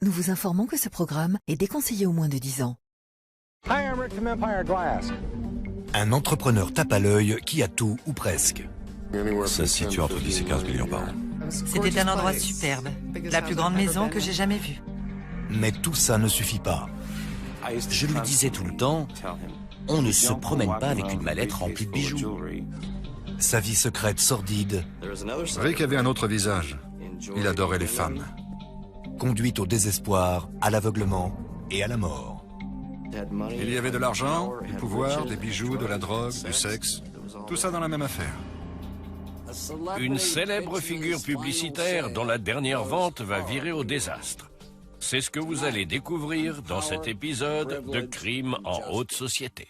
Nous vous informons que ce programme est déconseillé aux moins de 10 ans. Hi, I'm Rick from Empire Glass. Un entrepreneur tape à l'œil qui a tout ou presque. Ça se situe entre 10 et 15 millions par an. C'était un endroit superbe, la plus grande maison que j'ai jamais vue. Mais tout ça ne suffit pas. Je lui disais tout le temps, on ne se promène pas avec une mallette remplie de bijoux. Sa vie secrète sordide, Rick avait un autre visage. Il adorait les femmes. conduite au désespoir, à l'aveuglement et à la mort. Il y avait de l'argent, du pouvoir, des bijoux, de la drogue, du sexe. Tout ça dans la même affaire. Une célèbre figure publicitaire dont la dernière vente va virer au désastre. C'est ce que vous allez découvrir dans cet épisode de Crime en haute société.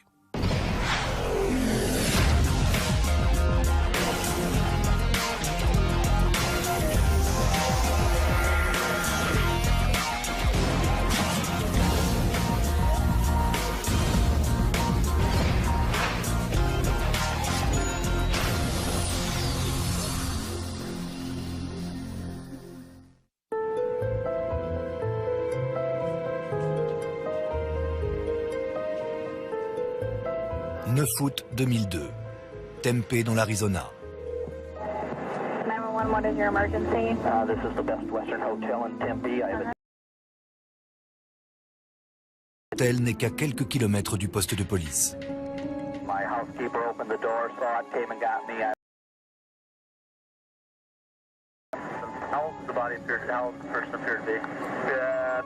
« 9 août 2002, Tempe dans l'Arizona. 911, what is your emergency? This is the Best Western Hotel in Tempe. I have a... L'hôtel n'est qu'à quelques kilomètres du poste de police. My housekeeper opened the door, saw it, came and got me. How old the body appeared? How old the person appeared to be?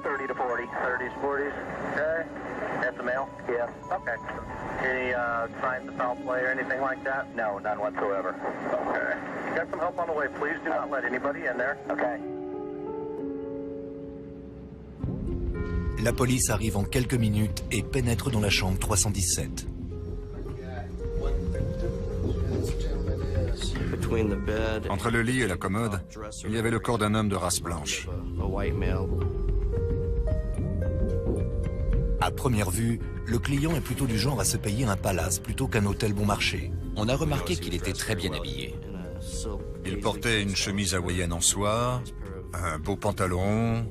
30 to 40. 30s, 40s. Okay. That's a male? Yes. Okay. Any signs of foul play or anything like that? No, none whatsoever. Okay. Got some help on the way. Please do not let anybody in there. Okay. La police arrive en quelques minutes et pénètre dans la chambre 317. Entre le lit et la commode, il y avait le corps d'un homme de race blanche. À première vue, le client est plutôt du genre à se payer un palace plutôt qu'un hôtel bon marché. On a remarqué qu'il était très bien habillé. Il portait une chemise hawaïenne en soie, un beau pantalon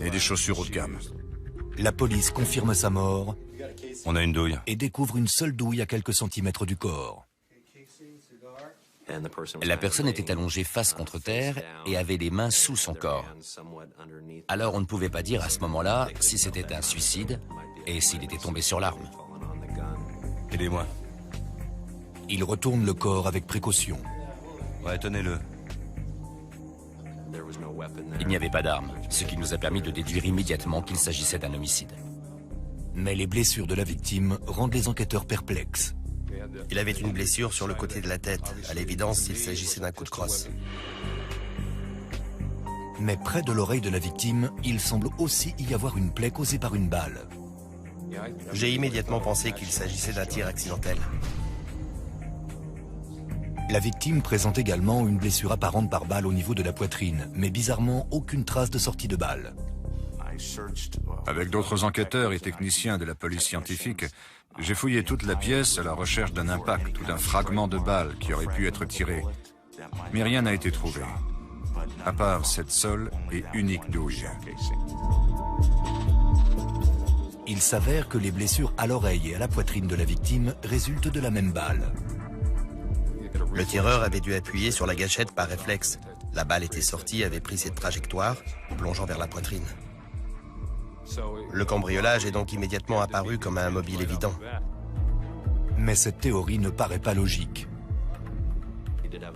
et des chaussures haut de gamme. La police confirme sa mort On a une douille. et découvre une seule douille à quelques centimètres du corps. La personne était allongée face contre terre et avait les mains sous son corps. Alors on ne pouvait pas dire à ce moment-là si c'était un suicide et s'il était tombé sur l'arme. Aidez-moi. Il retourne le corps avec précaution. Ouais, tenez-le. Il n'y avait pas d'arme, ce qui nous a permis de déduire immédiatement qu'il s'agissait d'un homicide. Mais les blessures de la victime rendent les enquêteurs perplexes. Il avait une blessure sur le côté de la tête. À l'évidence, il s'agissait d'un coup de crosse. Mais près de l'oreille de la victime, il semble aussi y avoir une plaie causée par une balle. J'ai immédiatement pensé qu'il s'agissait d'un tir accidentel. La victime présente également une blessure apparente par balle au niveau de la poitrine, mais bizarrement aucune trace de sortie de balle. Avec d'autres enquêteurs et techniciens de la police scientifique, j'ai fouillé toute la pièce à la recherche d'un impact ou d'un fragment de balle qui aurait pu être tiré. Mais rien n'a été trouvé, à part cette seule et unique douille. Il s'avère que les blessures à l'oreille et à la poitrine de la victime résultent de la même balle. Le tireur avait dû appuyer sur la gâchette par réflexe. La balle était sortie et avait pris cette trajectoire, plongeant vers la poitrine. Le cambriolage est donc immédiatement apparu comme un mobile évident. Mais cette théorie ne paraît pas logique.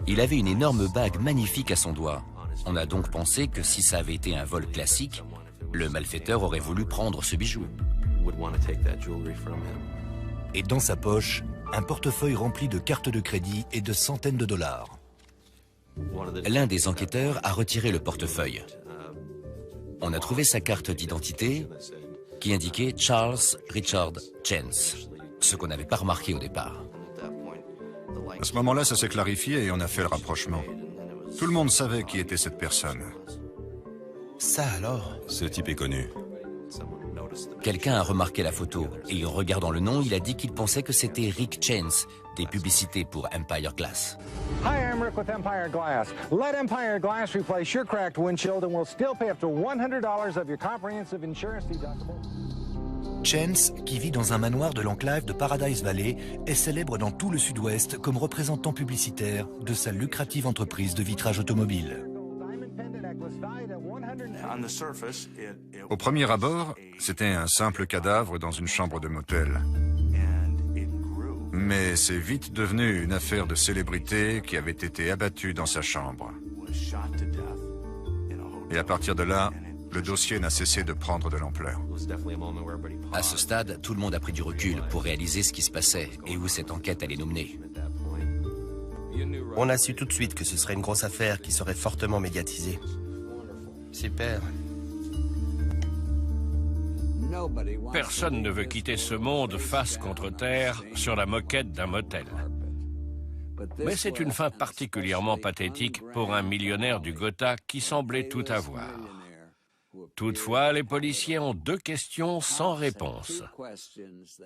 Il avait une énorme bague magnifique à son doigt. On a donc pensé que si ça avait été un vol classique, le malfaiteur aurait voulu prendre ce bijou. Et dans sa poche, un portefeuille rempli de cartes de crédit et de centaines de dollars. L'un des enquêteurs a retiré le portefeuille. On a trouvé sa carte d'identité qui indiquait Charles Richard Jens, ce qu'on n'avait pas remarqué au départ. À ce moment-là, ça s'est clarifié et on a fait le rapprochement. Tout le monde savait qui était cette personne. Ça alors? Ce type est connu. Quelqu'un a remarqué la photo et en regardant le nom, il a dit qu'il pensait que c'était Rick Chance, des publicités pour Empire Glass. Hi, I'm Rick with Empire Glass. Let Empire Glass replace your cracked windshield and we'll still pay up to $100 of your comprehensive insurance deductible. Chance, qui vit dans un manoir de l'enclave de Paradise Valley, est célèbre dans tout le sud-ouest comme représentant publicitaire de sa lucrative entreprise de vitrage automobile. Au premier abord, c'était un simple cadavre dans une chambre de motel. Mais c'est vite devenu une affaire de célébrité qui avait été abattue dans sa chambre. Et à partir de là, le dossier n'a cessé de prendre de l'ampleur. À ce stade, tout le monde a pris du recul pour réaliser ce qui se passait et où cette enquête allait nous mener. On a su tout de suite que ce serait une grosse affaire qui serait fortement médiatisée. Super. Personne ne veut quitter ce monde face contre terre sur la moquette d'un motel. Mais c'est une fin particulièrement pathétique pour un millionnaire du Gotha qui semblait tout avoir. Toutefois, les policiers ont deux questions sans réponse.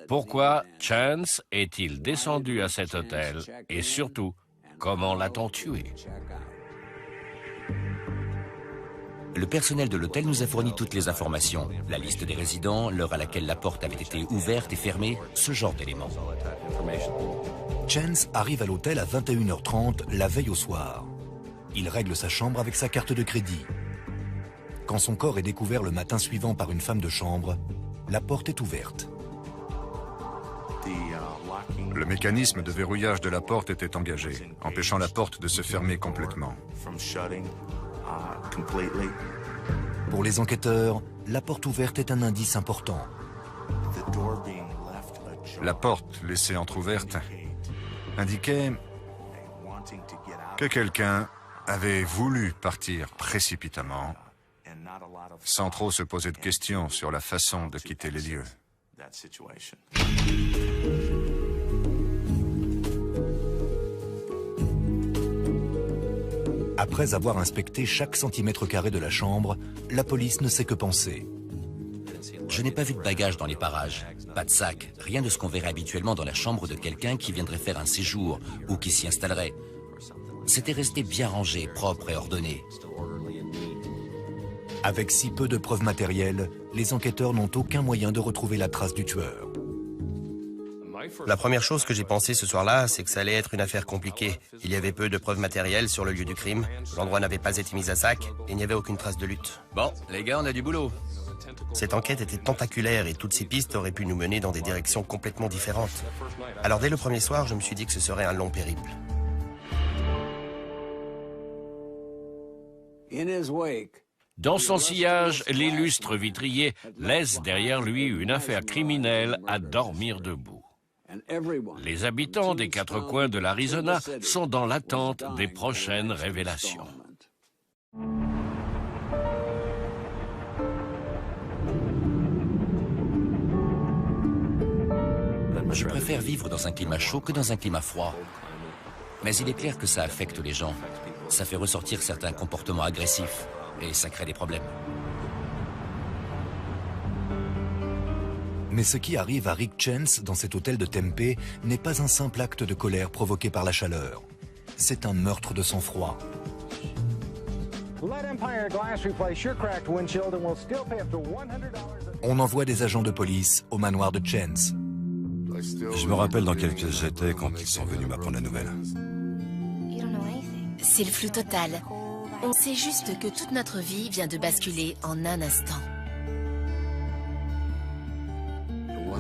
Pourquoi Chance est-il descendu à cet hôtel? Et surtout, comment l'a-t-on tué? Le personnel de l'hôtel nous a fourni toutes les informations. La liste des résidents, l'heure à laquelle la porte avait été ouverte et fermée, ce genre d'éléments. Chance arrive à l'hôtel à 21h30 la veille au soir. Il règle sa chambre avec sa carte de crédit. Quand son corps est découvert le matin suivant par une femme de chambre, la porte est ouverte. Le mécanisme de verrouillage de la porte était engagé, empêchant la porte de se fermer complètement. Pour les enquêteurs, la porte ouverte est un indice important. La porte laissée entrouverte indiquait que quelqu'un avait voulu partir précipitamment, sans trop se poser de questions sur la façon de quitter les lieux. Après avoir inspecté chaque centimètre carré de la chambre, la police ne sait que penser. Je n'ai pas vu de bagages dans les parages, pas de sac, rien de ce qu'on verrait habituellement dans la chambre de quelqu'un qui viendrait faire un séjour ou qui s'y installerait. C'était resté bien rangé, propre et ordonné. Avec si peu de preuves matérielles, les enquêteurs n'ont aucun moyen de retrouver la trace du tueur. La première chose que j'ai pensé ce soir-là, c'est que ça allait être une affaire compliquée. Il y avait peu de preuves matérielles sur le lieu du crime, l'endroit n'avait pas été mis à sac, et il n'y avait aucune trace de lutte. Bon, les gars, on a du boulot. Cette enquête était tentaculaire et toutes ces pistes auraient pu nous mener dans des directions complètement différentes. Alors dès le premier soir, je me suis dit que ce serait un long périple. Dans son sillage, l'illustre vitrier laisse derrière lui une affaire criminelle à dormir debout. Les habitants des quatre coins de l'Arizona sont dans l'attente des prochaines révélations. Je préfère vivre dans un climat chaud que dans un climat froid. Mais il est clair que ça affecte les gens. Ça fait ressortir certains comportements agressifs et ça crée des problèmes. Mais ce qui arrive à Rick Chance dans cet hôtel de Tempe n'est pas un simple acte de colère provoqué par la chaleur. C'est un meurtre de sang-froid. On envoie des agents de police au manoir de Chance. Je me rappelle dans quelle pièce j'étais quand ils sont venus m'apprendre la nouvelle. C'est le flou total. On sait juste que toute notre vie vient de basculer en un instant.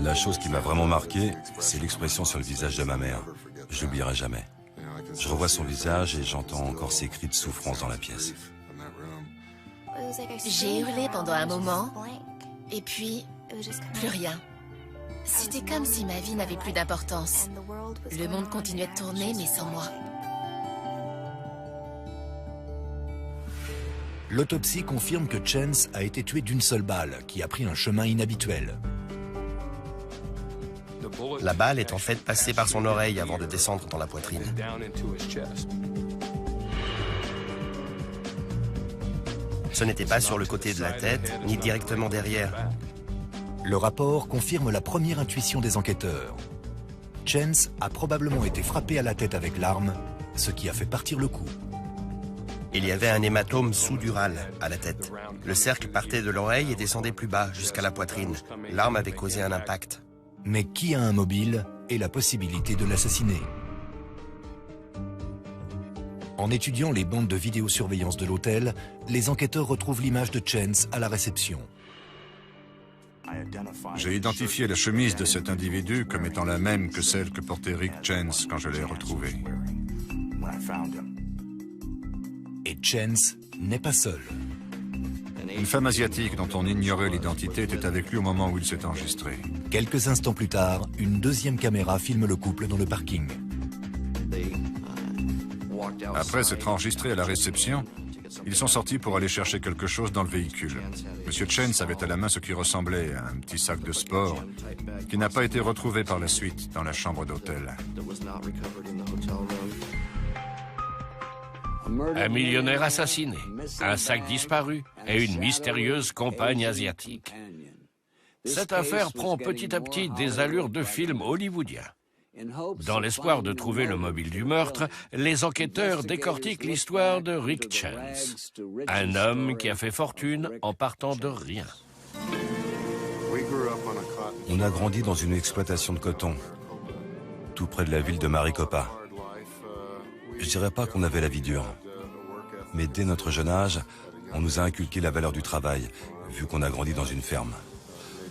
La chose qui m'a vraiment marqué, c'est l'expression sur le visage de ma mère. Je l'oublierai jamais. Je revois son visage et j'entends encore ses cris de souffrance dans la pièce. J'ai hurlé pendant un moment, et puis, plus rien. C'était comme si ma vie n'avait plus d'importance. Le monde continuait de tourner, mais sans moi. L'autopsie confirme que Chance a été tué d'une seule balle, qui a pris un chemin inhabituel. La balle est en fait passée par son oreille avant de descendre dans la poitrine. Ce n'était pas sur le côté de la tête, ni directement derrière. Le rapport confirme la première intuition des enquêteurs. Chance a probablement été frappé à la tête avec l'arme, ce qui a fait partir le coup. Il y avait un hématome sous-dural à la tête. Le cercle partait de l'oreille et descendait plus bas, jusqu'à la poitrine. L'arme avait causé un impact. Mais qui a un mobile et la possibilité de l'assassiner? En étudiant les bandes de vidéosurveillance de l'hôtel, les enquêteurs retrouvent l'image de Chance à la réception. J'ai identifié la chemise de cet individu comme étant la même que celle que portait Rick Chance quand je l'ai retrouvé. Et Chance n'est pas seul. Une femme asiatique dont on ignorait l'identité était avec lui au moment où il s'est enregistré. Quelques instants plus tard, une deuxième caméra filme le couple dans le parking. Après s'être enregistrés à la réception, ils sont sortis pour aller chercher quelque chose dans le véhicule. Monsieur Chance avait à la main ce qui ressemblait à un petit sac de sport qui n'a pas été retrouvé par la suite dans la chambre d'hôtel. Un millionnaire assassiné, un sac disparu et une mystérieuse compagne asiatique. Cette affaire prend petit à petit des allures de film hollywoodien. Dans l'espoir de trouver le mobile du meurtre, les enquêteurs décortiquent l'histoire de Rick Chance, un homme qui a fait fortune en partant de rien. On a grandi dans une exploitation de coton, tout près de la ville de Maricopa. Je dirais pas qu'on avait la vie dure, mais dès notre jeune âge, on nous a inculqué la valeur du travail, vu qu'on a grandi dans une ferme.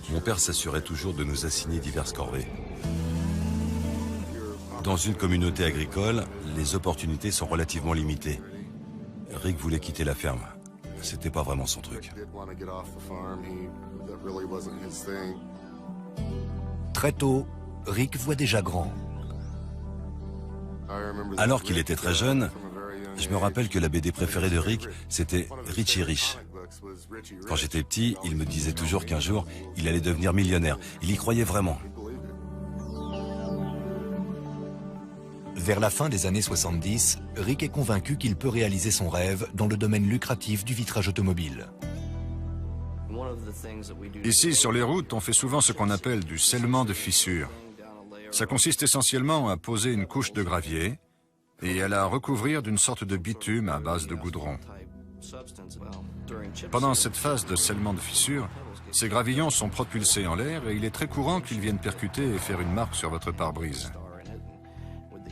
Mon père s'assurait toujours de nous assigner diverses corvées. Dans une communauté agricole, les opportunités sont relativement limitées. Rick voulait quitter la ferme. C'était pas vraiment son truc. Très tôt, Rick voit déjà grand. Alors qu'il était très jeune, je me rappelle que la BD préférée de Rick, c'était Richie Rich. Quand j'étais petit, il me disait toujours qu'un jour, il allait devenir millionnaire. Il y croyait vraiment. Vers la fin des années 70, Rick est convaincu qu'il peut réaliser son rêve dans le domaine lucratif du vitrage automobile. Ici, sur les routes, on fait souvent ce qu'on appelle du scellement de fissures. Ça consiste essentiellement à poser une couche de gravier et à la recouvrir d'une sorte de bitume à base de goudron. Pendant cette phase de scellement de fissures, ces gravillons sont propulsés en l'air et il est très courant qu'ils viennent percuter et faire une marque sur votre pare-brise.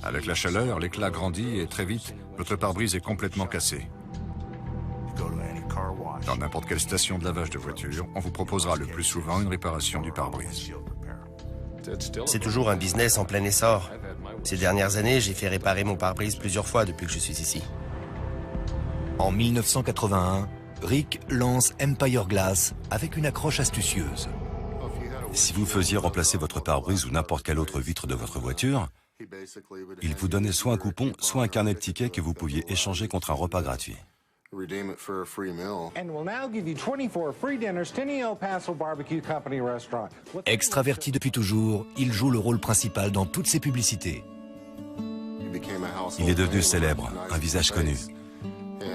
Avec la chaleur, l'éclat grandit et très vite, votre pare-brise est complètement cassé. Dans n'importe quelle station de lavage de voiture, on vous proposera le plus souvent une réparation du pare-brise. C'est toujours un business en plein essor. Ces dernières années, j'ai fait réparer mon pare-brise plusieurs fois depuis que je suis ici. En 1981, Rick lance Empire Glass avec une accroche astucieuse. Si vous faisiez remplacer votre pare-brise ou n'importe quelle autre vitre de votre voiture, il vous donnait soit un coupon, soit un carnet de tickets que vous pouviez échanger contre un repas gratuit. Extraverti depuis toujours, il joue le rôle principal dans toutes ses publicités. Il est devenu célèbre, un visage connu.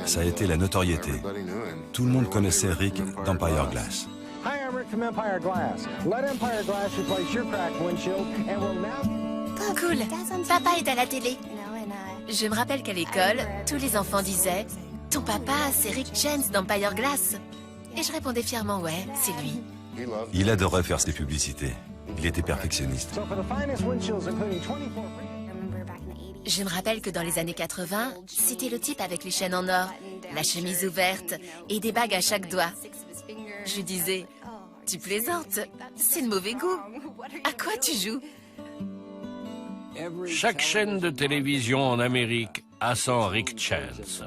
Ça a été la notoriété. Tout le monde connaissait Rick d'Empire Glass. Cool, papa est à la télé. Je me rappelle qu'à l'école, tous les enfants disaient « Ton papa, c'est Rick Chance d'Empire Glass ». Et je répondais fièrement « Ouais, c'est lui ». Il adorait faire ses publicités. Il était perfectionniste. Je me rappelle que dans les années 80, c'était le type avec les chaînes en or, la chemise ouverte et des bagues à chaque doigt. Je lui disais « Tu plaisantes, c'est de mauvais goût. À quoi tu joues ?» Chaque chaîne de télévision en Amérique a son Rick Chance.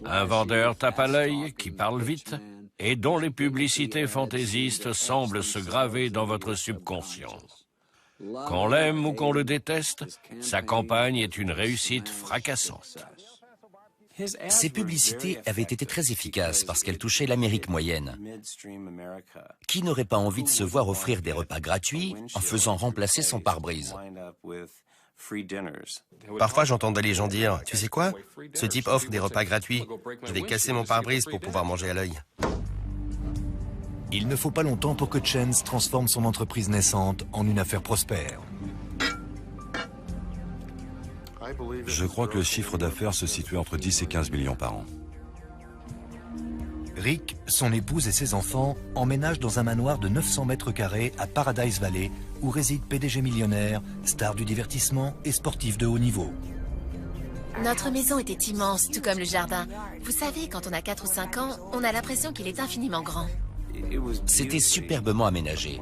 Un vendeur tape à l'œil qui parle vite et dont les publicités fantaisistes semblent se graver dans votre subconscient. Qu'on l'aime ou qu'on le déteste, sa campagne est une réussite fracassante. Ces publicités avaient été très efficaces parce qu'elles touchaient l'Amérique moyenne. Qui n'aurait pas envie de se voir offrir des repas gratuits en faisant remplacer son pare-brise? Parfois, j'entendais les gens dire « Tu sais quoi? Ce type offre des repas gratuits. Je vais casser mon pare-brise pour pouvoir manger à l'œil. » Il ne faut pas longtemps pour que Chance transforme son entreprise naissante en une affaire prospère. Je crois que le chiffre d'affaires se situait entre 10 et 15 millions par an. Rick, son épouse et ses enfants emménagent dans un manoir de 900 mètres carrés à Paradise Valley où réside PDG millionnaire, star du divertissement et sportif de haut niveau. Notre maison était immense, tout comme le jardin. Vous savez, quand on a 4 ou 5 ans, on a l'impression qu'il est infiniment grand. C'était superbement aménagé.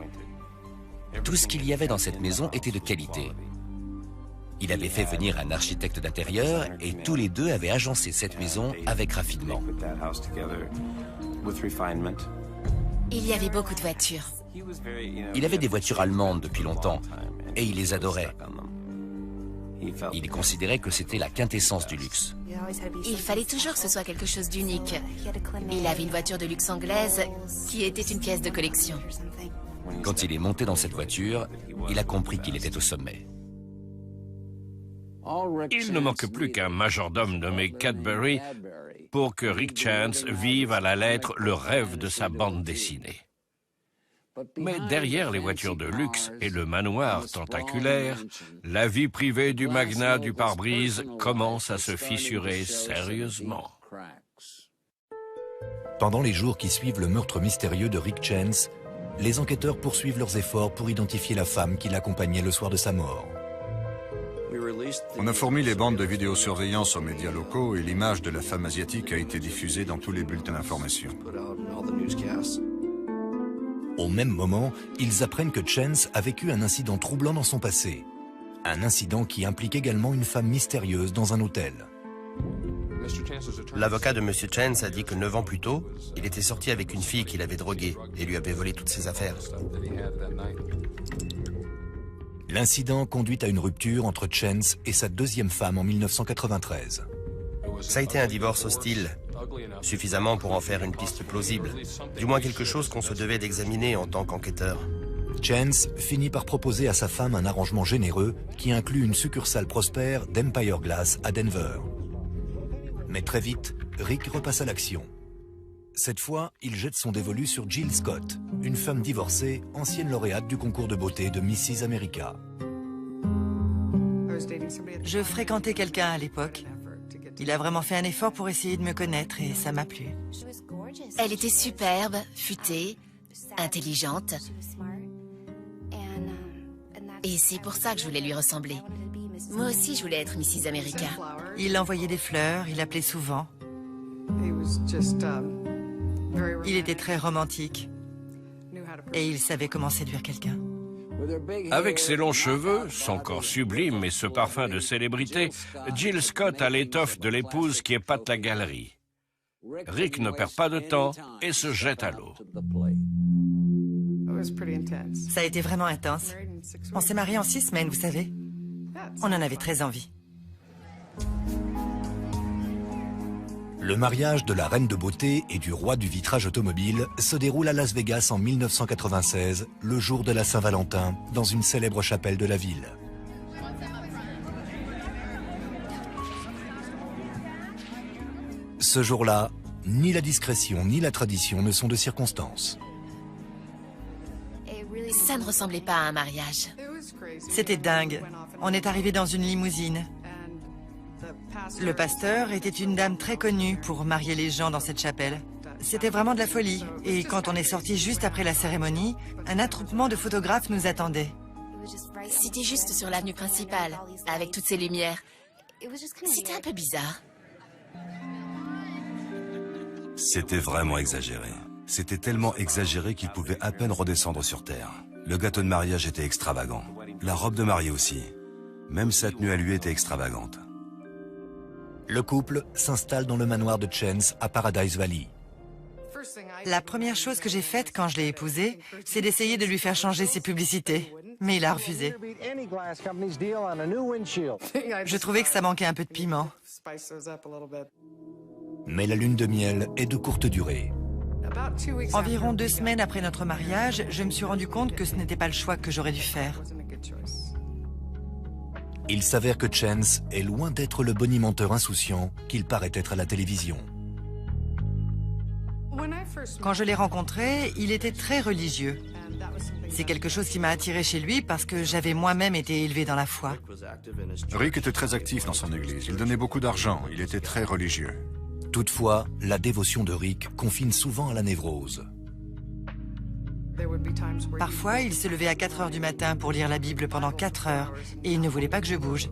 Tout ce qu'il y avait dans cette maison était de qualité. Il avait fait venir un architecte d'intérieur et tous les deux avaient agencé cette maison avec raffinement. Il y avait beaucoup de voitures. Il avait des voitures allemandes depuis longtemps et il les adorait. Il considérait que c'était la quintessence du luxe. Il fallait toujours que ce soit quelque chose d'unique. Il avait une voiture de luxe anglaise qui était une pièce de collection. Quand il est monté dans cette voiture, il a compris qu'il était au sommet. Il ne manque plus qu'un majordome nommé Cadbury pour que Rick Chance vive à la lettre le rêve de sa bande dessinée. Mais derrière les voitures de luxe et le manoir tentaculaire, la vie privée du magnat du pare-brise commence à se fissurer sérieusement. Pendant les jours qui suivent le meurtre mystérieux de Rick Chance, les enquêteurs poursuivent leurs efforts pour identifier la femme qui l'accompagnait le soir de sa mort. On a fourni les bandes de vidéosurveillance aux médias locaux et l'image de la femme asiatique a été diffusée dans tous les bulletins d'information. Au même moment, ils apprennent que Chance a vécu un incident troublant dans son passé. Un incident qui implique également une femme mystérieuse dans un hôtel. L'avocat de M. Chance a dit que 9 ans plus tôt, il était sorti avec une fille qu'il avait droguée et lui avait volé toutes ses affaires. L'incident conduit à une rupture entre Chance et sa deuxième femme en 1993. Ça a été un divorce hostile, suffisamment pour en faire une piste plausible, du moins quelque chose qu'on se devait d'examiner en tant qu'enquêteur. Chance finit par proposer à sa femme un arrangement généreux qui inclut une succursale prospère d'Empire Glass à Denver. Mais très vite, Rick repasse à l'action. Cette fois, il jette son dévolu sur Jill Scott, une femme divorcée, ancienne lauréate du concours de beauté de Mrs. America. Je fréquentais quelqu'un à l'époque. Il a vraiment fait un effort pour essayer de me connaître et ça m'a plu. Elle était superbe, futée, intelligente. Et c'est pour ça que je voulais lui ressembler. Moi aussi, je voulais être Mrs. America. Il envoyait des fleurs, il appelait souvent. Il était très romantique. Et il savait comment séduire quelqu'un. Avec ses longs cheveux, son corps sublime et ce parfum de célébrité, Jill Scott a l'étoffe de l'épouse qui épate la galerie. Rick ne perd pas de temps et se jette à l'eau. Ça a été vraiment intense. On s'est mariés en 6 semaines, vous savez. On en avait très envie. Le mariage de la reine de beauté et du roi du vitrage automobile se déroule à Las Vegas en 1996, le jour de la Saint-Valentin, dans une célèbre chapelle de la ville. Ce jour-là, ni la discrétion ni la tradition ne sont de circonstance. Ça ne ressemblait pas à un mariage. C'était dingue. On est arrivé dans une limousine. Le pasteur était une dame très connue pour marier les gens dans cette chapelle. C'était vraiment de la folie. Et quand on est sorti juste après la cérémonie, un attroupement de photographes nous attendait. C'était juste sur l'avenue principale, avec toutes ces lumières. C'était un peu bizarre. C'était vraiment exagéré. C'était tellement exagéré qu'il pouvait à peine redescendre sur Terre. Le gâteau de mariage était extravagant. La robe de mariée aussi. Même sa tenue à lui était extravagante. Le couple s'installe dans le manoir de Chance à Paradise Valley. La première chose que j'ai faite quand je l'ai épousé, c'est d'essayer de lui faire changer ses publicités. Mais il a refusé. Je trouvais que ça manquait un peu de piment. Mais la lune de miel est de courte durée. Environ 2 semaines après notre mariage, je me suis rendu compte que ce n'était pas le choix que j'aurais dû faire. Il s'avère que Chance est loin d'être le bonimenteur insouciant qu'il paraît être à la télévision. Quand je l'ai rencontré, il était très religieux. C'est quelque chose qui m'a attiré chez lui parce que j'avais moi-même été élevé dans la foi. Rick était très actif dans son église. Il donnait beaucoup d'argent. Il était très religieux. Toutefois, la dévotion de Rick confine souvent à la névrose. Parfois, il se levait à 4 heures du matin pour lire la Bible pendant 4 heures et il ne voulait pas que je bouge.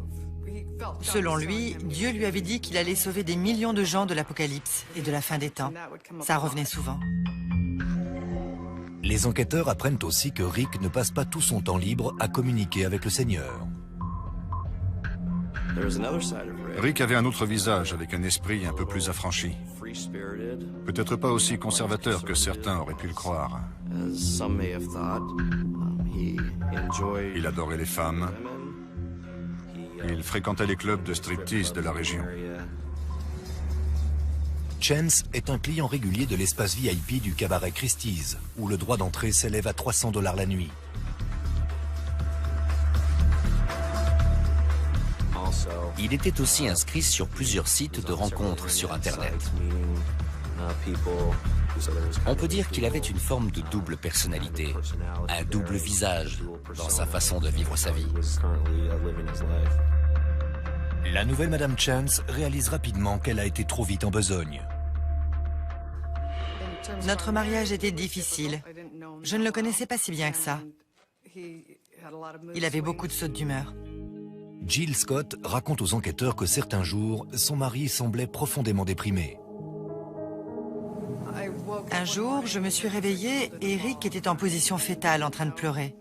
Selon lui, Dieu lui avait dit qu'il allait sauver des millions de gens de l'Apocalypse et de la fin des temps. Ça revenait souvent. Les enquêteurs apprennent aussi que Rick ne passe pas tout son temps libre à communiquer avec le Seigneur. Rick avait un autre visage, avec un esprit un peu plus affranchi. Peut-être pas aussi conservateur que certains auraient pu le croire. Il adorait les femmes. Il fréquentait les clubs de striptease de la région. Chance est un client régulier de l'espace VIP du cabaret Christie's, où le droit d'entrée s'élève à $300 la nuit. Il était aussi inscrit sur plusieurs sites de rencontres sur Internet. On peut dire qu'il avait une forme de double personnalité, un double visage dans sa façon de vivre sa vie. La nouvelle Madame Chance réalise rapidement qu'elle a été trop vite en besogne. Notre mariage était difficile. Je ne le connaissais pas si bien que ça. Il avait beaucoup de sautes d'humeur. Jill Scott raconte aux enquêteurs que certains jours, son mari semblait profondément déprimé. Un jour, je me suis réveillée et Rick était en position fétale en train de pleurer.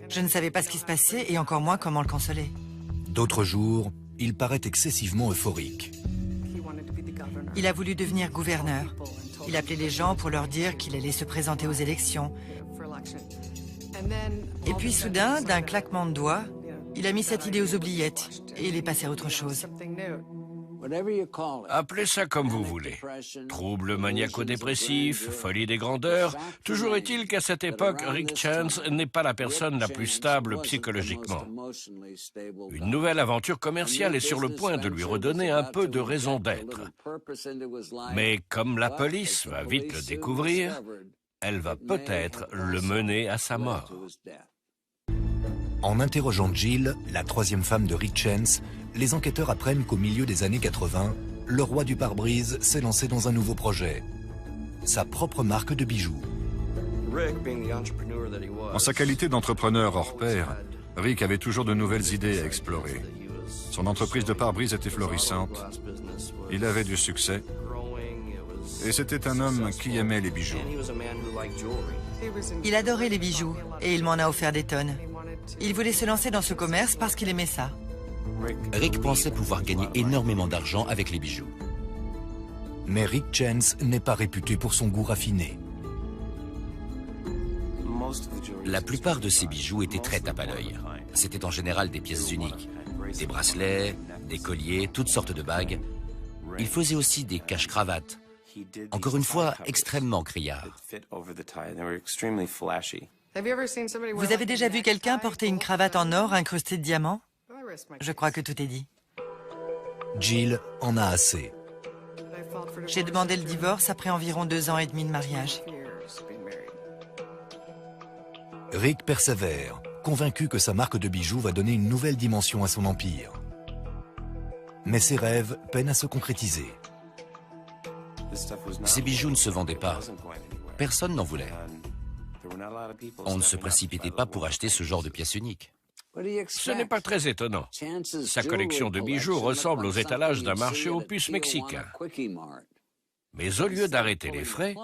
Je ne savais pas ce qui se passait et encore moins comment le consoler. D'autres jours, il paraît excessivement euphorique. Il a voulu devenir gouverneur. Il appelait les gens pour leur dire qu'il allait se présenter aux élections. Et puis soudain, d'un claquement de doigts, il a mis cette idée aux oubliettes et il est passé à autre chose. Appelez ça comme vous voulez. Trouble maniaco-dépressif, folie des grandeurs. Toujours est-il qu'à cette époque, Rick Chance n'est pas la personne la plus stable psychologiquement. Une nouvelle aventure commerciale est sur le point de lui redonner un peu de raison d'être. Mais comme la police va vite le découvrir, elle va peut-être le mener à sa mort. En interrogeant Jill, la troisième femme de Rick Chance, les enquêteurs apprennent qu'au milieu des années 80, le roi du pare-brise s'est lancé dans un nouveau projet. Sa propre marque de bijoux. En sa qualité d'entrepreneur hors pair, Rick avait toujours de nouvelles idées à explorer. Son entreprise de pare-brise était florissante. Il avait du succès. Et c'était un homme qui aimait les bijoux. Il adorait les bijoux et il m'en a offert des tonnes. Il voulait se lancer dans ce commerce parce qu'il aimait ça. Rick pensait pouvoir gagner énormément d'argent avec les bijoux. Mais Rick Chance n'est pas réputé pour son goût raffiné. La plupart de ces bijoux étaient très tape à l'œil. C'était en général des pièces uniques. Des bracelets, des colliers, toutes sortes de bagues. Il faisait aussi des cache-cravates. Encore une fois, extrêmement criards. Vous avez déjà vu quelqu'un porter une cravate en or incrustée de diamants? Je crois que tout est dit. Jill en a assez. J'ai demandé le divorce après environ 2 ans et demi de mariage. Rick persévère, convaincu que sa marque de bijoux va donner une nouvelle dimension à son empire. Mais ses rêves peinent à se concrétiser. Ces bijoux ne se vendaient pas. Personne n'en voulait. On ne se précipitait pas pour acheter ce genre de pièces uniques. Ce n'est pas très étonnant. Sa collection de bijoux ressemble aux étalages d'un marché aux puces mexicain. Mais au lieu d'arrêter les frais,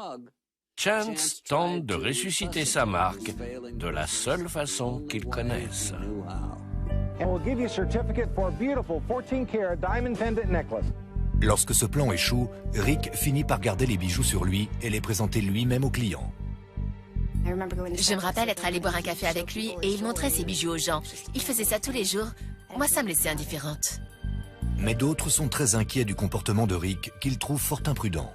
Chance tente de ressusciter sa marque de la seule façon qu'il connaisse. Lorsque ce plan échoue, Rick finit par garder les bijoux sur lui et les présenter lui-même aux clients. Je me rappelle être allée boire un café avec lui et il montrait ses bijoux aux gens. Il faisait ça tous les jours. Moi, ça me laissait indifférente. Mais d'autres sont très inquiets du comportement de Rick, qu'ils trouvent fort imprudent.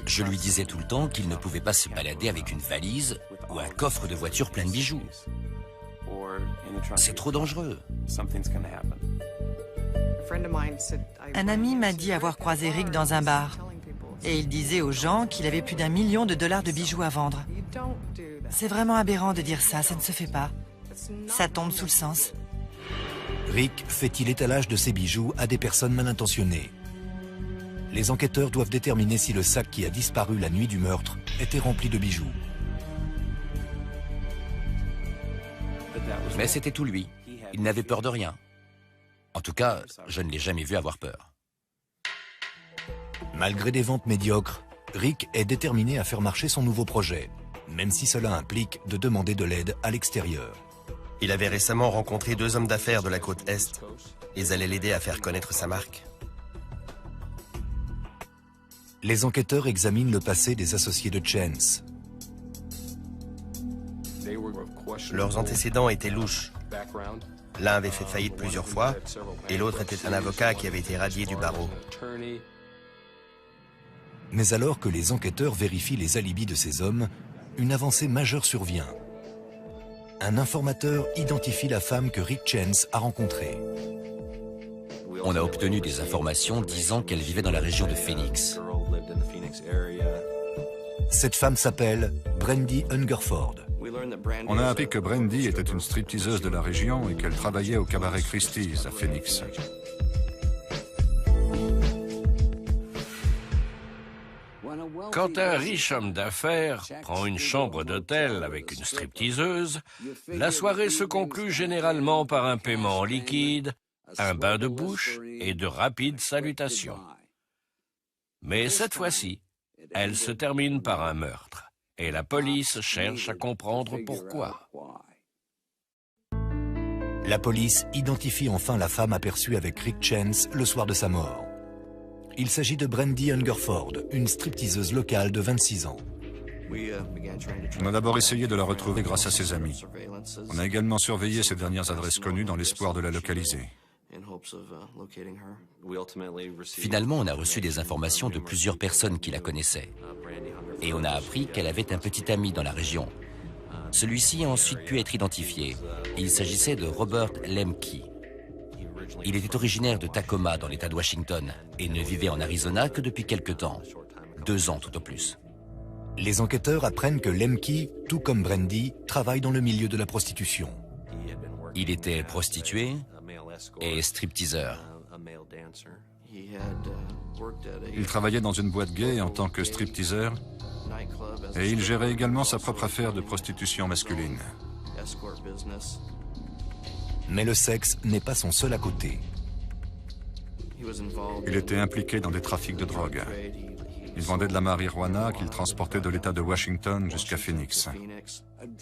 Je lui disais tout le temps qu'il ne pouvait pas se balader avec une valise ou un coffre de voiture plein de bijoux. C'est trop dangereux. Un ami m'a dit avoir croisé Rick dans un bar. Et il disait aux gens qu'il avait plus d'1 million de dollars de bijoux à vendre. C'est vraiment aberrant de dire ça, ça ne se fait pas. Ça tombe sous le sens. Rick fait-il étalage de ses bijoux à des personnes mal intentionnées? Les enquêteurs doivent déterminer si le sac qui a disparu la nuit du meurtre était rempli de bijoux. Mais c'était tout lui. Il n'avait peur de rien. En tout cas, je ne l'ai jamais vu avoir peur. Malgré des ventes médiocres, Rick est déterminé à faire marcher son nouveau projet, même si cela implique de demander de l'aide à l'extérieur. Il avait récemment rencontré 2 hommes d'affaires de la côte Est. Ils allaient l'aider à faire connaître sa marque. Les enquêteurs examinent le passé des associés de Chance. Leurs antécédents étaient louches. L'un avait fait faillite plusieurs fois et l'autre était un avocat qui avait été radié du barreau. Mais alors que les enquêteurs vérifient les alibis de ces hommes, une avancée majeure survient. Un informateur identifie la femme que Rick Chance a rencontrée. On a obtenu des informations disant qu'elle vivait dans la région de Phoenix. Cette femme s'appelle Brandy Hungerford. On a appris que Brandy était une stripteaseuse de la région et qu'elle travaillait au cabaret Christie's à Phoenix. Quand un riche homme d'affaires prend une chambre d'hôtel avec une stripteaseuse, la soirée se conclut généralement par un paiement en liquide, un bain de bouche et de rapides salutations. Mais cette fois-ci, elle se termine par un meurtre et la police cherche à comprendre pourquoi. La police identifie enfin la femme aperçue avec Rick Chance le soir de sa mort. Il s'agit de Brandy Hungerford, une stripteaseuse locale de 26 ans. On a d'abord essayé de la retrouver grâce à ses amis. On a également surveillé ses dernières adresses connues dans l'espoir de la localiser. Finalement, on a reçu des informations de plusieurs personnes qui la connaissaient. Et on a appris qu'elle avait un petit ami dans la région. Celui-ci a ensuite pu être identifié. Il s'agissait de Robert Lemke. Il était originaire de Tacoma, dans l'État de Washington, et ne vivait en Arizona que depuis quelque temps. 2 ans tout au plus. Les enquêteurs apprennent que Lemke, tout comme Brandy, travaille dans le milieu de la prostitution. Il était prostitué et stripteaseur. Il travaillait dans une boîte gay en tant que stripteaseur et il gérait également sa propre affaire de prostitution masculine. Mais le sexe n'est pas son seul à côté. Il était impliqué dans des trafics de drogue. Il vendait de la marijuana qu'il transportait de l'État de Washington jusqu'à Phoenix.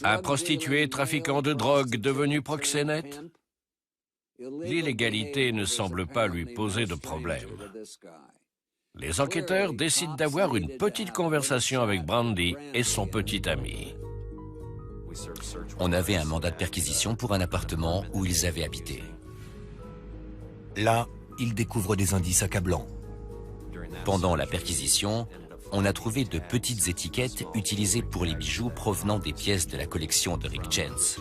Un prostitué trafiquant de drogue devenu proxénète? L'illégalité ne semble pas lui poser de problème. Les enquêteurs décident d'avoir une petite conversation avec Brandy et son petit ami. On avait un mandat de perquisition pour un appartement où ils avaient habité. Là, ils découvrent des indices accablants. Pendant la perquisition, on a trouvé de petites étiquettes utilisées pour les bijoux provenant des pièces de la collection de Rick Chance.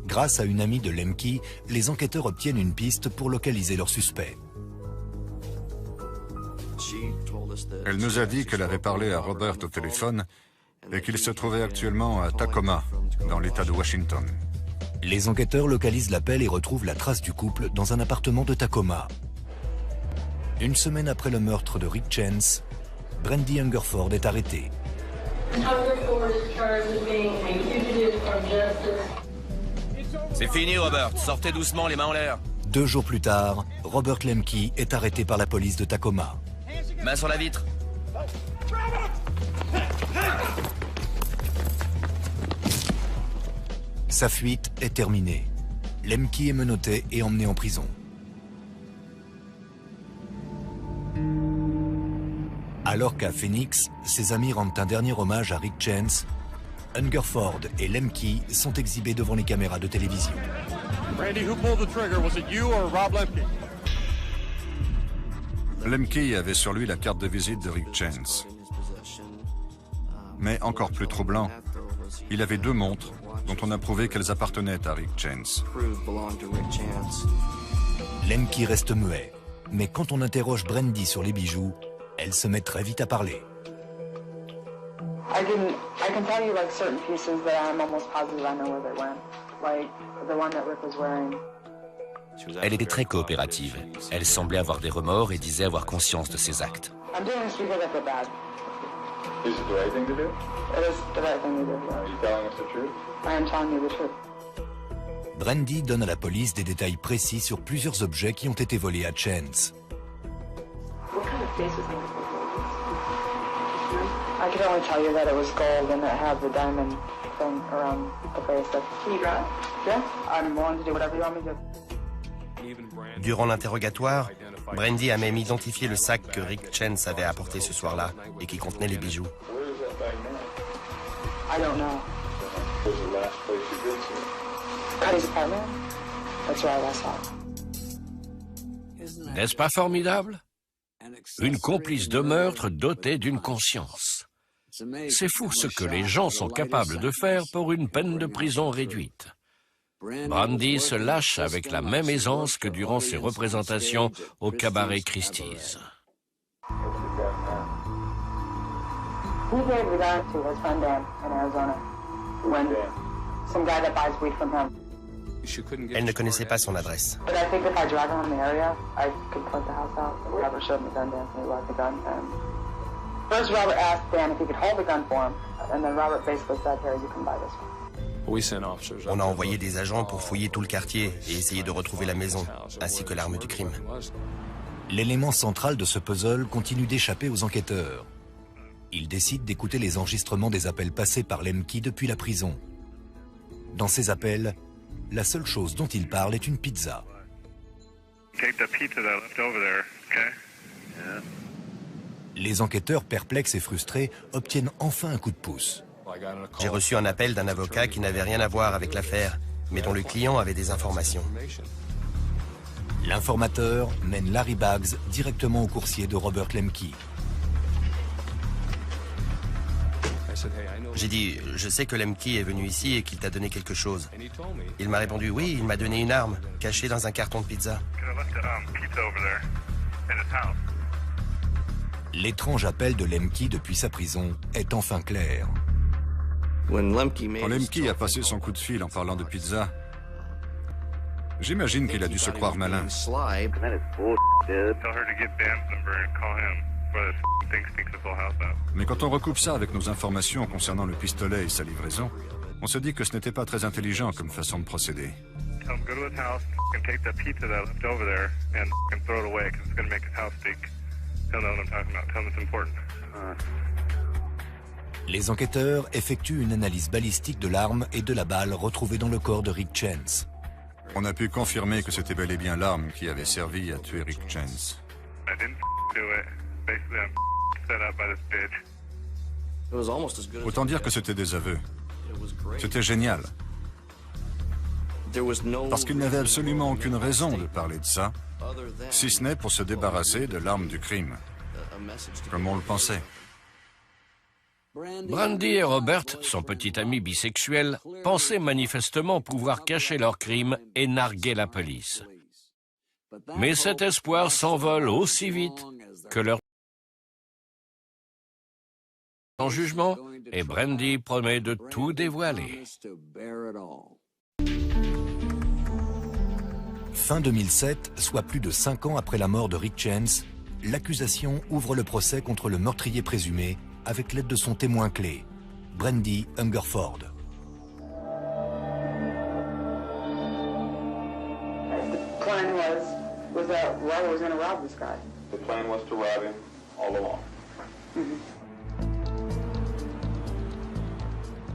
Grâce à une amie de Lemke, les enquêteurs obtiennent une piste pour localiser leur suspect. Elle nous a dit qu'elle avait parlé à Robert au téléphone et qu'il se trouvait actuellement à Tacoma, dans l'État de Washington. Les enquêteurs localisent l'appel et retrouvent la trace du couple dans un appartement de Tacoma. Une semaine après le meurtre de Rick Chance, Brandy Hungerford est arrêtée. C'est fini, Robert. Sortez doucement, les mains en l'air. 2 jours plus tard, Robert Lemke est arrêté par la police de Tacoma. Main sur la vitre. Sa fuite est terminée. Lemke est menotté et emmené en prison. Alors qu'à Phoenix, ses amis rendent un dernier hommage à Rick Chance, Hungerford et Lemke sont exhibés devant les caméras de télévision. Brandy, who pulled the trigger? Was it you or Rob Lemke? Lemke avait sur lui la carte de visite de Rick Chance. Mais encore plus troublant, il avait 2 montres dont on a prouvé qu'elles appartenaient à Rick Chance. Lemke reste muet. Mais quand on interroge Brandy sur les bijoux, elle se met très vite à parler. I can tell you like certain pieces that I'm almost positive I know where they went. Like the one that Rick was wearing. Elle était très coopérative. Elle semblait avoir des remords et disait avoir conscience de ses actes. I'm doing this because I feel bad. Is it the right thing to do? It is the right thing to do. Are you telling us the truth? I am telling you the truth. Brandy donne à la police des détails précis sur plusieurs objets qui ont été volés à Chance. What kind of face was it? I could only tell you that it was gold and it had the diamond thing around the face. Can you draw it? Yeah, I'm willing to do whatever you want me to do. Durant l'interrogatoire, Brandy a même identifié le sac que Rick Chance avait apporté ce soir-là et qui contenait les bijoux. I don't know. Was the last place you did see it? Cuddy's apartment? That's where I last saw it. N'est-ce pas formidable? Une complice de meurtre dotée d'une conscience. C'est fou ce que les gens sont capables de faire pour une peine de prison réduite. Brandy se lâche avec la même aisance que durant ses représentations au cabaret Christie's. He gave the gun to his friend Dan in Arizona. When some guy that buys weed from him. Elle ne connaissait pas son adresse. But I think if I drag him in the area, I could put the house out. Robert showed me the gun dance and he locked the gun. And first Robert asked Dan if he could hold the gun for him. And then Robert basically said, here, you can buy this one. On a envoyé des agents pour fouiller tout le quartier et essayer de retrouver la maison, ainsi que l'arme du crime. L'élément central de ce puzzle continue d'échapper aux enquêteurs. Ils décident d'écouter les enregistrements des appels passés par Lemke depuis la prison. Dans ces appels, la seule chose dont il parle est une pizza. Les enquêteurs, perplexes et frustrés, obtiennent enfin un coup de pouce. J'ai reçu un appel d'un avocat qui n'avait rien à voir avec l'affaire, mais dont le client avait des informations. L'informateur mène Larry Baggs directement au coursier de Robert Lemke. J'ai dit, je sais que Lemke est venu ici et qu'il t'a donné quelque chose. Il m'a répondu, oui, il m'a donné une arme, cachée dans un carton de pizza. L'étrange appel de Lemke depuis sa prison est enfin clair. Quand Lemke a passé son coup de fil en parlant de pizza, j'imagine qu'il a dû se croire malin. Mais quand on recoupe ça avec nos informations concernant le pistolet et sa livraison, on se dit que ce n'était pas très intelligent comme façon de procéder. Les enquêteurs effectuent une analyse balistique de l'arme et de la balle retrouvée dans le corps de Rick Chance. On a pu confirmer que c'était bel et bien l'arme qui avait servi à tuer Rick Chance. Autant dire que c'était des aveux. C'était génial. Parce qu'il n'avait absolument aucune raison de parler de ça, si ce n'est pour se débarrasser de l'arme du crime, comme on le pensait. Brandy et Robert, son petit ami bisexuel, pensaient manifestement pouvoir cacher leur crime et narguer la police. Mais cet espoir s'envole aussi vite que leur en jugement, et Brandy promet de tout dévoiler. Fin 2007, soit plus de 5 ans après la mort de Rick Chance, l'accusation ouvre le procès contre le meurtrier présumé avec l'aide de son témoin clé, Brandy Hungerford. The plan was that Robert was going to rob this guy. The plan was to rob him all along.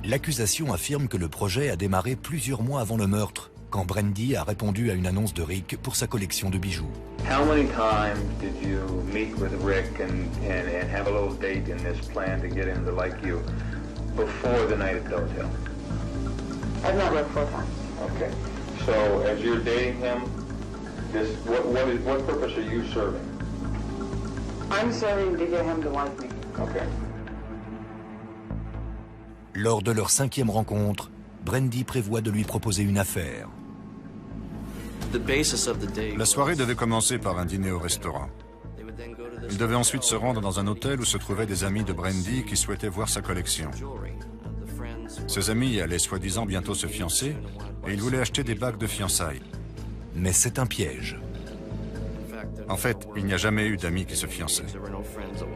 L'accusation affirme que le projet a démarré plusieurs mois avant le meurtre, quand Brandy a répondu à une annonce de Rick pour sa collection de bijoux. How many times did you meet with Rick and have a little date in this plan to get him to like you before the night at the hotel? I've met Rick 4 times. Okay. So as you're dating him, what purpose are you serving? I'm serving to get him to like me. Okay. Lors de leur 5e rencontre, Brandy prévoit de lui proposer une affaire. La soirée devait commencer par un dîner au restaurant. Ils devaient ensuite se rendre dans un hôtel où se trouvaient des amis de Brandy qui souhaitaient voir sa collection. Ces amis allaient soi-disant bientôt se fiancer et ils voulaient acheter des bagues de fiançailles. Mais c'est un piège. En fait, il n'y a jamais eu d'amis qui se fiançaient.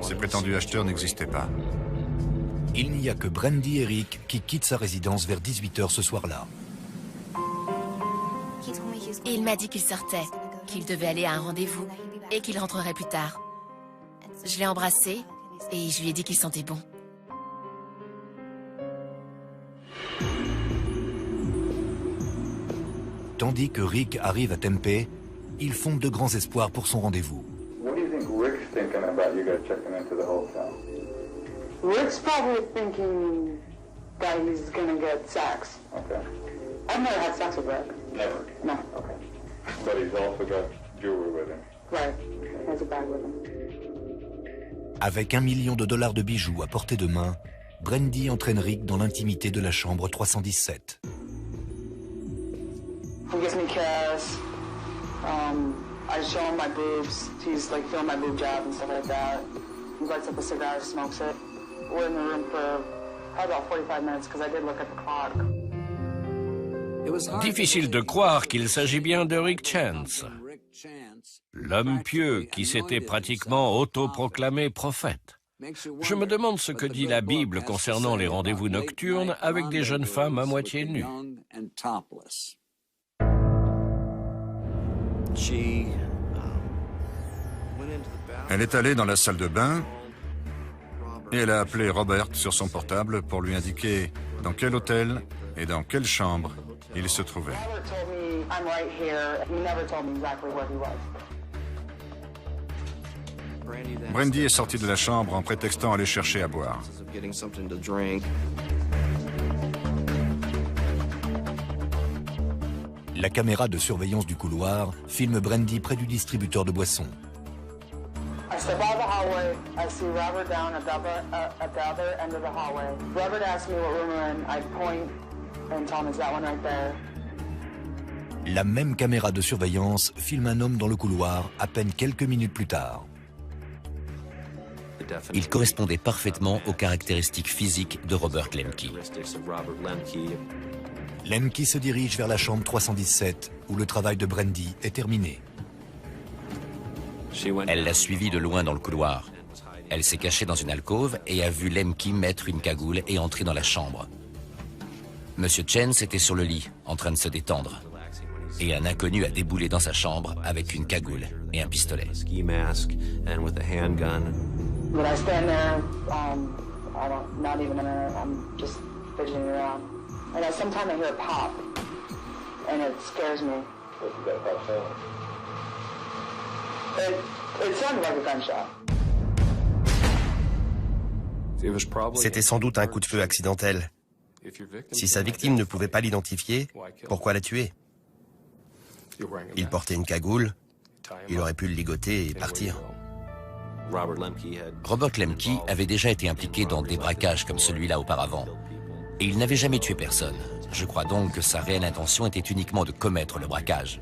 Ces prétendus acheteurs n'existaient pas. Il n'y a que Brandy et Rick qui quittent sa résidence vers 18h ce soir-là. Il m'a dit qu'il sortait, qu'il devait aller à un rendez-vous et qu'il rentrerait plus tard. Je l'ai embrassé et je lui ai dit qu'il sentait bon. Tandis que Rick arrive à Tempe, il fonde de grands espoirs pour son rendez-vous. Rick's probably thinking that he's gonna get sex. Okay. I've never had sex with Rick. Never? No. Okay. But he's also got jewelry with him. Right. He has a bag with him. Avec $1 million de bijoux à portée de main, Brandy entraîne Rick dans l'intimité de la chambre 317. He gives me a kiss. I show him my boobs. He's like feeling my boob job and stuff like that. He lights up a cigar, smokes it. We're in the room for probably about 45 minutes because I did look at the clock. Difficile de croire qu'il s'agit bien de Rick Chance, l'homme pieux qui s'était pratiquement autoproclamé prophète. Je me demande ce que dit la Bible concernant les rendez-vous nocturnes avec des jeunes femmes à moitié nues. Elle est allée dans la salle de bain et elle a appelé Robert sur son portable pour lui indiquer dans quel hôtel et dans quelle chambre il se trouvait. Robert told me I'm right here. He never told me exactly where he was. Brandy est sortie de la chambre en prétextant aller chercher à boire. La caméra de surveillance du couloir filme Brandy près du distributeur de boissons. I step out of the hallway. I see Robert down at the other end of the hallway. Robert asks me what room we're in. I point and tell him it's that one right there. La même caméra de surveillance filme un homme dans le couloir à peine quelques minutes plus tard. Il correspondait parfaitement aux caractéristiques physiques de Robert Lemke. Lemke se dirige vers la chambre 317 où le travail de Brandy est terminé. Elle l'a suivi de loin dans le couloir. Elle s'est cachée dans une alcôve et a vu Lemke mettre une cagoule et entrer dans la chambre. Monsieur Chance était sur le lit, en train de se détendre. Et un inconnu a déboulé dans sa chambre avec une cagoule et un pistolet. But I stand there, not even a minute. I'm just fidgeting around. And at some time I hear a pop, and it scares me. It sounded like a gunshot. C'était sans doute un coup de feu accidentel. Si sa victime ne pouvait pas l'identifier, pourquoi la tuer? Il portait une cagoule, il aurait pu le ligoter et partir. Robert Lemke avait déjà été impliqué dans des braquages comme celui-là auparavant. Et il n'avait jamais tué personne. Je crois donc que sa réelle intention était uniquement de commettre le braquage.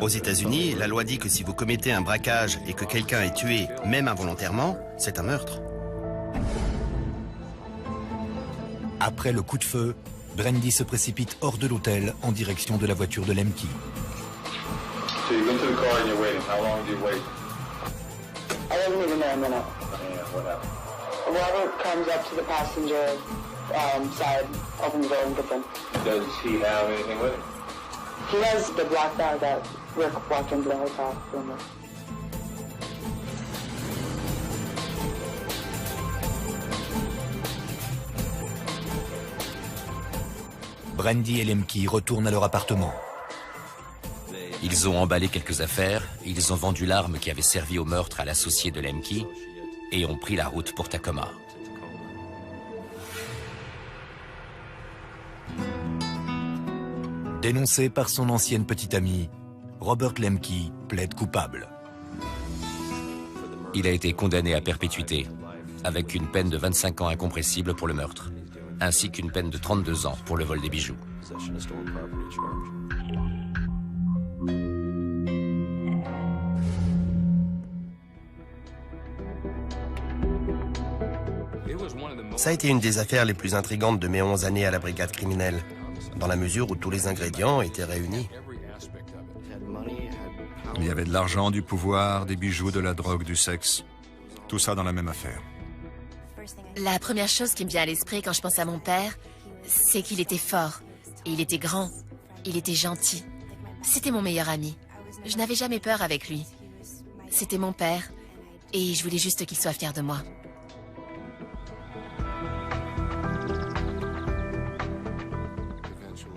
Aux États-Unis, la loi dit que si vous commettez un braquage et que quelqu'un est tué, même involontairement, c'est un meurtre. Après le coup de feu, Brandy se précipite hors de l'hôtel en direction de la voiture de Lemke. So you go to the car and you're waiting. How long do you wait? I wasn't even there a minute. And what happened? Robert comes up to the passenger side, opens the door and gets in. Does he have anything with him? He has the black bag that Rick walked into the hotel room with. Brandy et Lemke retournent à leur appartement. Ils ont emballé quelques affaires, ils ont vendu l'arme qui avait servi au meurtre à l'associé de Lemke et ont pris la route pour Tacoma. Dénoncé par son ancienne petite amie, Robert Lemke plaide coupable. Il a été condamné à perpétuité, avec une peine de 25 ans incompressible pour le meurtre, ainsi qu'une peine de 32 ans pour le vol des bijoux. Ça a été une des affaires les plus intrigantes de mes 11 années à la brigade criminelle, dans la mesure où tous les ingrédients étaient réunis. Il y avait de l'argent, du pouvoir, des bijoux, de la drogue, du sexe. Tout ça dans la même affaire. La première chose qui me vient à l'esprit quand je pense à mon père, c'est qu'il était fort. Et il était grand. Il était gentil. C'était mon meilleur ami. Je n'avais jamais peur avec lui. C'était mon père. Et je voulais juste qu'il soit fier de moi.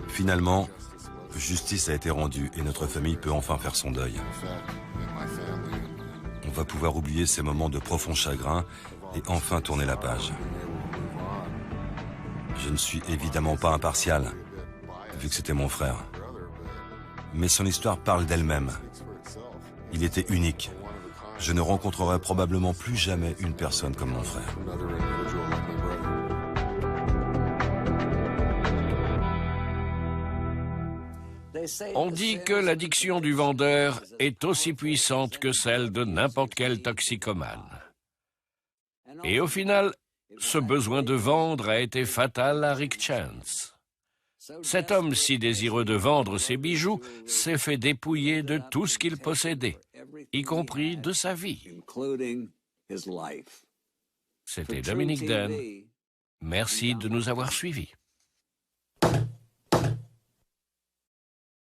Finalement, justice a été rendue et notre famille peut enfin faire son deuil. On va pouvoir oublier ces moments de profond chagrin et enfin tourner la page. Je ne suis évidemment pas impartial, vu que c'était mon frère. Mais son histoire parle d'elle-même. Il était unique. Je ne rencontrerai probablement plus jamais une personne comme mon frère. On dit que l'addiction du vendeur est aussi puissante que celle de n'importe quel toxicomane. Et au final, ce besoin de vendre a été fatal à Rick Chance. Cet homme si désireux de vendre ses bijoux s'est fait dépouiller de tout ce qu'il possédait, y compris de sa vie. C'était Dominique Dunne. Merci de nous avoir suivis.